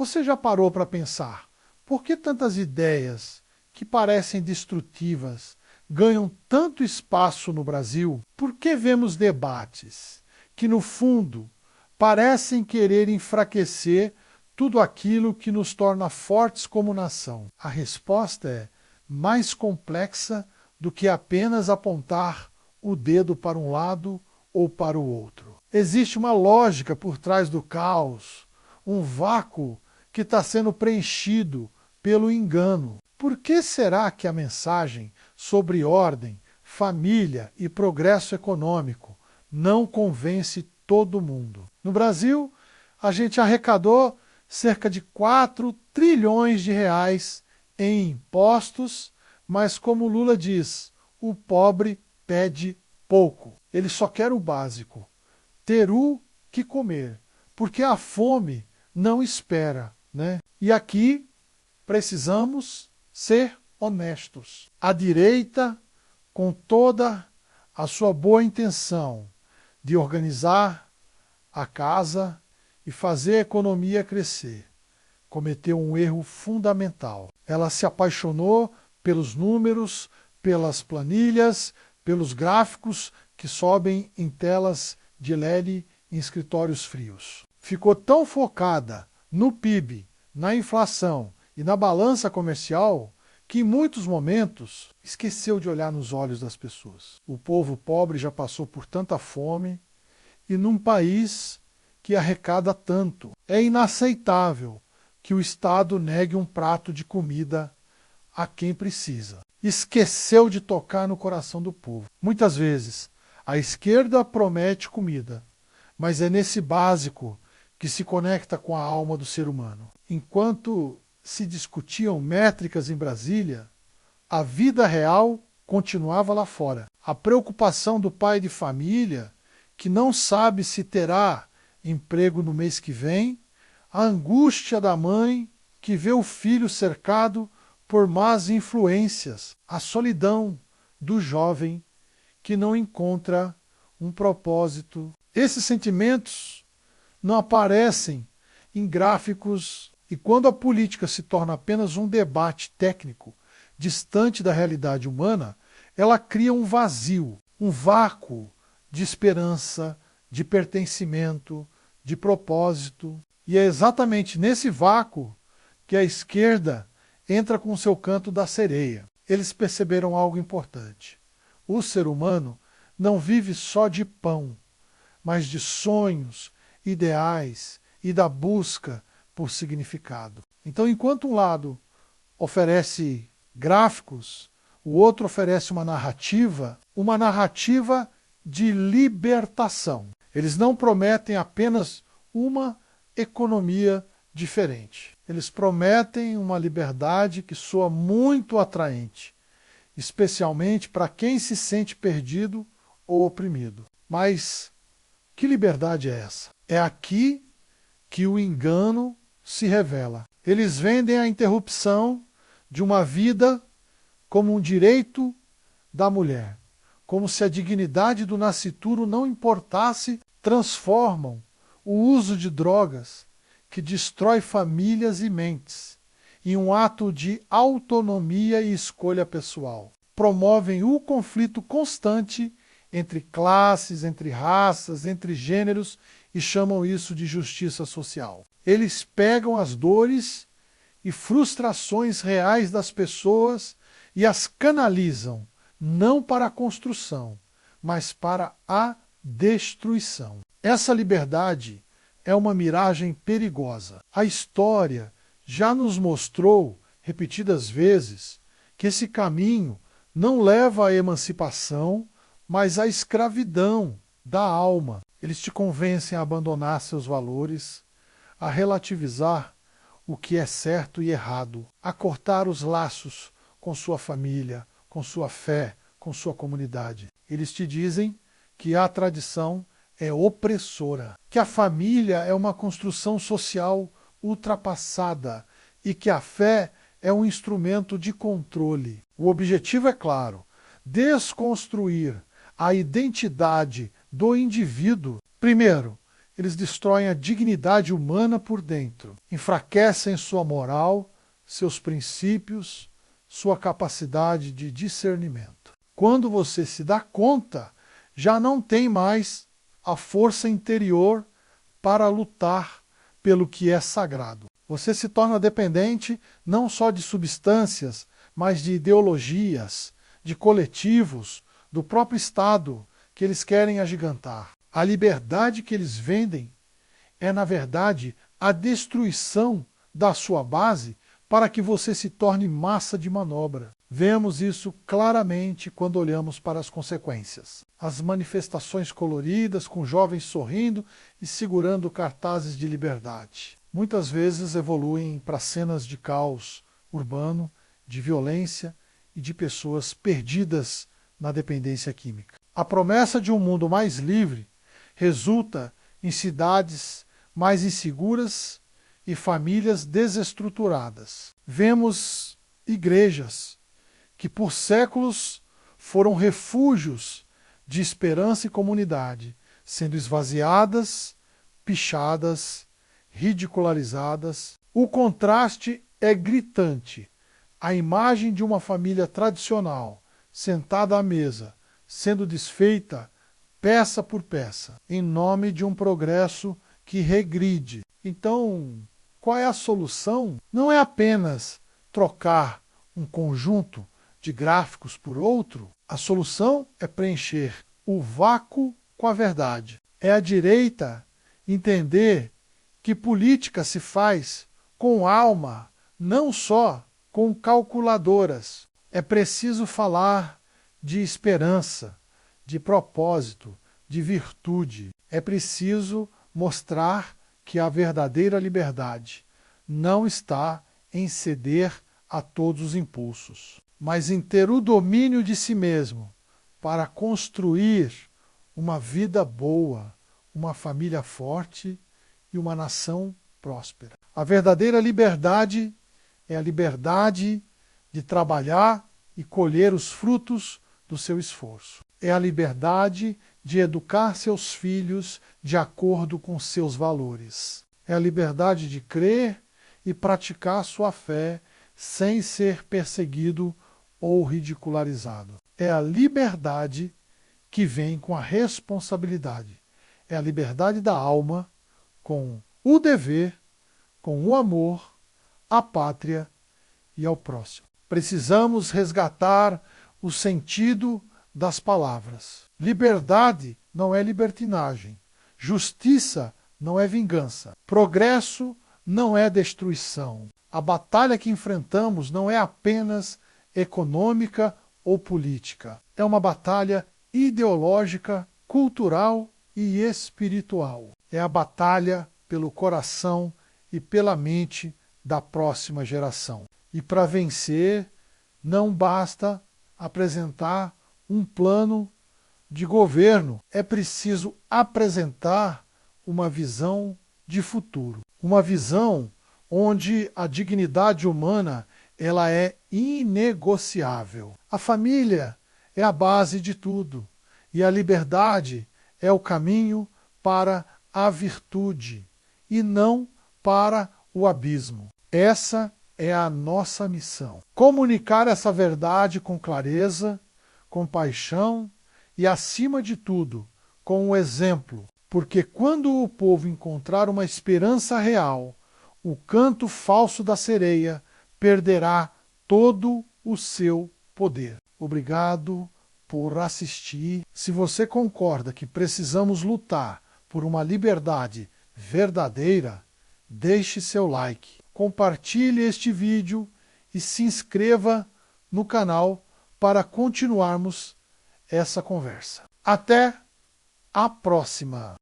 Você já parou para pensar por que tantas ideias que parecem destrutivas ganham tanto espaço no Brasil? Por que vemos debates que, no fundo, parecem querer enfraquecer tudo aquilo que nos torna fortes como nação? A resposta é mais complexa do que apenas apontar o dedo para um lado ou para o outro. Existe uma lógica por trás do caos, um vácuo que está sendo preenchido pelo engano. Por que será que a mensagem sobre ordem, família e progresso econômico não convence todo mundo? No Brasil, a gente arrecadou cerca de 4 trilhões de reais em impostos, mas como Lula diz, o pobre pede pouco. Ele só quer o básico, ter o que comer, porque a fome não espera, né? E aqui precisamos ser honestos. A direita, com toda a sua boa intenção de organizar a casa e fazer a economia crescer, cometeu um erro fundamental. Ela se apaixonou pelos números, pelas planilhas, pelos gráficos que sobem em telas de LED em escritórios frios. Ficou tão focada no PIB, na inflação e na balança comercial que em muitos momentos esqueceu de olhar nos olhos das pessoas. O povo pobre já passou por tanta fome e num país que arrecada tanto. É inaceitável que o Estado negue um prato de comida a quem precisa. Esqueceu de tocar no coração do povo. Muitas vezes, a esquerda promete comida, mas é nesse básico que se conecta com a alma do ser humano. Enquanto se discutiam métricas em Brasília, a vida real continuava lá fora. A preocupação do pai de família, que não sabe se terá emprego no mês que vem, a angústia da mãe que vê o filho cercado por más influências, a solidão do jovem que não encontra um propósito. Esses sentimentos não aparecem em gráficos e quando a política se torna apenas um debate técnico distante da realidade humana, ela cria um vazio, um vácuo de esperança, de pertencimento, de propósito. E é exatamente nesse vácuo que a esquerda entra com o seu canto da sereia. Eles perceberam algo importante. O ser humano não vive só de pão, mas de sonhos, ideais e da busca por significado. Então, enquanto um lado oferece gráficos, o outro oferece uma narrativa de libertação. Eles não prometem apenas uma economia diferente. Eles prometem uma liberdade que soa muito atraente, especialmente para quem se sente perdido ou oprimido. Mas que liberdade é essa? É aqui que o engano se revela. Eles vendem a interrupção de uma vida como um direito da mulher, como se a dignidade do nascituro não importasse. Transformam o uso de drogas, que destrói famílias e mentes, em um ato de autonomia e escolha pessoal. Promovem o conflito constante entre classes, entre raças, entre gêneros e chamam isso de justiça social. Eles pegam as dores e frustrações reais das pessoas e as canalizam, não para a construção, mas para a destruição. Essa liberdade é uma miragem perigosa. A história já nos mostrou, repetidas vezes, que esse caminho não leva à emancipação, mas à escravidão da alma. Eles te convencem a abandonar seus valores, a relativizar o que é certo e errado, a cortar os laços com sua família, com sua fé, com sua comunidade. Eles te dizem que a tradição é opressora, que a família é uma construção social ultrapassada e que a fé é um instrumento de controle. O objetivo é claro: desconstruir a identidade do indivíduo, primeiro, eles destroem a dignidade humana por dentro, enfraquecem sua moral, seus princípios, sua capacidade de discernimento. Quando você se dá conta, já não tem mais a força interior para lutar pelo que é sagrado. Você se torna dependente não só de substâncias, mas de ideologias, de coletivos, do próprio Estado que eles querem agigantar. A liberdade que eles vendem é, na verdade, a destruição da sua base para que você se torne massa de manobra. Vemos isso claramente quando olhamos para as consequências. As manifestações coloridas, com jovens sorrindo e segurando cartazes de liberdade. Muitas vezes evoluem para cenas de caos urbano, de violência e de pessoas perdidas na dependência química. A promessa de um mundo mais livre resulta em cidades mais inseguras e famílias desestruturadas. Vemos igrejas que por séculos foram refúgios de esperança e comunidade, sendo esvaziadas, pichadas, ridicularizadas. O contraste é gritante. A imagem de uma família tradicional, sentada à mesa, sendo desfeita peça por peça, em nome de um progresso que regride. Então, qual é a solução? Não é apenas trocar um conjunto de gráficos por outro. A solução é preencher o vácuo com a verdade. É a direita entender que política se faz com alma, não só com calculadoras. É preciso falar de esperança, de propósito, de virtude. É preciso mostrar que a verdadeira liberdade não está em ceder a todos os impulsos, mas em ter o domínio de si mesmo para construir uma vida boa, uma família forte e uma nação próspera. A verdadeira liberdade é a liberdade de trabalhar e colher os frutos do seu esforço. É a liberdade de educar seus filhos de acordo com seus valores. É a liberdade de crer e praticar sua fé sem ser perseguido ou ridicularizado. É a liberdade que vem com a responsabilidade. É a liberdade da alma com o dever, com o amor, à pátria e ao próximo. Precisamos resgatar o sentido das palavras. Liberdade não é libertinagem. Justiça não é vingança. Progresso não é destruição. A batalha que enfrentamos não é apenas econômica ou política. É uma batalha ideológica, cultural e espiritual. É a batalha pelo coração e pela mente da próxima geração. E para vencer, não basta apresentar um plano de governo, é preciso apresentar uma visão de futuro. Uma visão onde a dignidade humana ela é inegociável. A família é a base de tudo e a liberdade é o caminho para a virtude e não para o abismo. Essa é a nossa missão. Comunicar essa verdade com clareza, com paixão e, acima de tudo, com o exemplo. Porque quando o povo encontrar uma esperança real, o canto falso da sereia perderá todo o seu poder. Obrigado por assistir. Se você concorda que precisamos lutar por uma liberdade verdadeira, deixe seu like, compartilhe este vídeo e se inscreva no canal para continuarmos essa conversa. Até a próxima!